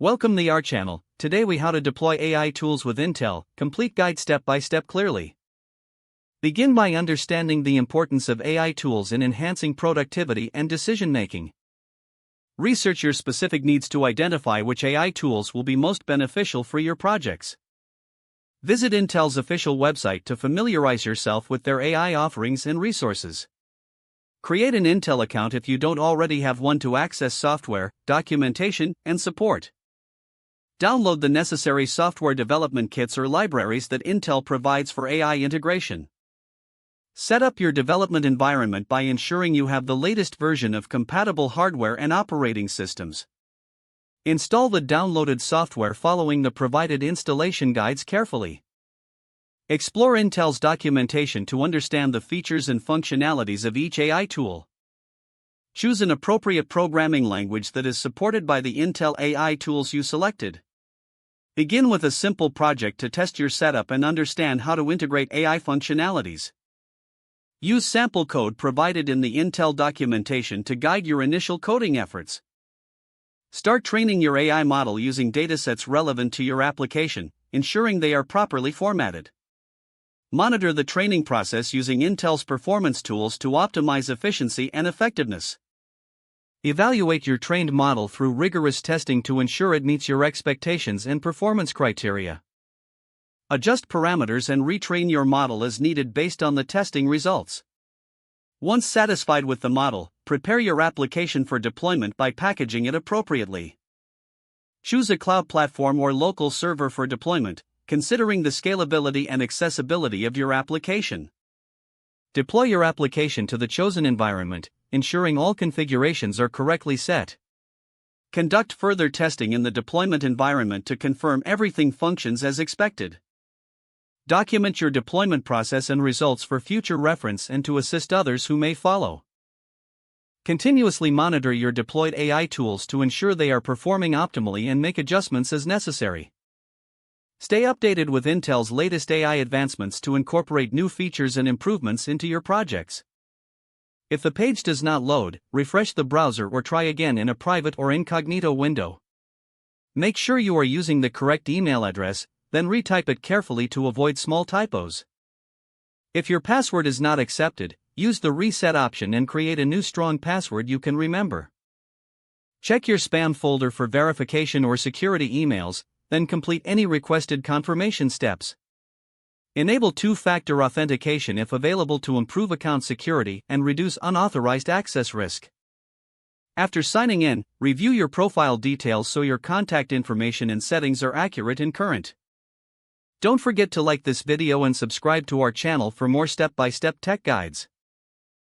Welcome to our channel. Today we how to deploy AI tools with Intel, complete guide step by step clearly. Begin by understanding the importance of AI tools in enhancing productivity and decision making. Research your specific needs to identify which AI tools will be most beneficial for your projects. Visit Intel's official website to familiarize yourself with their AI offerings and resources. Create an Intel account if you don't already have one to access software, documentation, and support. Download the necessary software development kits or libraries that Intel provides for AI integration. Set up your development environment by ensuring you have the latest version of compatible hardware and operating systems. Install the downloaded software following the provided installation guides carefully. Explore Intel's documentation to understand the features and functionalities of each AI tool. Choose an appropriate programming language that is supported by the Intel AI tools you selected. Begin with a simple project to test your setup and understand how to integrate AI functionalities. Use sample code provided in the Intel documentation to guide your initial coding efforts. Start training your AI model using datasets relevant to your application, ensuring they are properly formatted. Monitor the training process using Intel's performance tools to optimize efficiency and effectiveness. Evaluate your trained model through rigorous testing to ensure it meets your expectations and performance criteria. Adjust parameters and retrain your model as needed based on the testing results. Once satisfied with the model, prepare your application for deployment by packaging it appropriately. Choose a cloud platform or local server for deployment, considering the scalability and accessibility of your application. Deploy your application to the chosen environment, ensuring all configurations are correctly set. Conduct further testing in the deployment environment to confirm everything functions as expected. Document your deployment process and results for future reference and to assist others who may follow. Continuously monitor your deployed AI tools to ensure they are performing optimally and make adjustments as necessary. Stay updated with Intel's latest AI advancements to incorporate new features and improvements into your projects. If the page does not load, refresh the browser or try again in a private or incognito window. Make sure you are using the correct email address, then retype it carefully to avoid small typos. If your password is not accepted, use the reset option and create a new strong password you can remember. Check your spam folder for verification or security emails, then complete any requested confirmation steps. Enable two-factor authentication if available to improve account security and reduce unauthorized access risk. After signing in, review your profile details so your contact information and settings are accurate and current. Don't forget to like this video and subscribe to our channel for more step-by-step tech guides.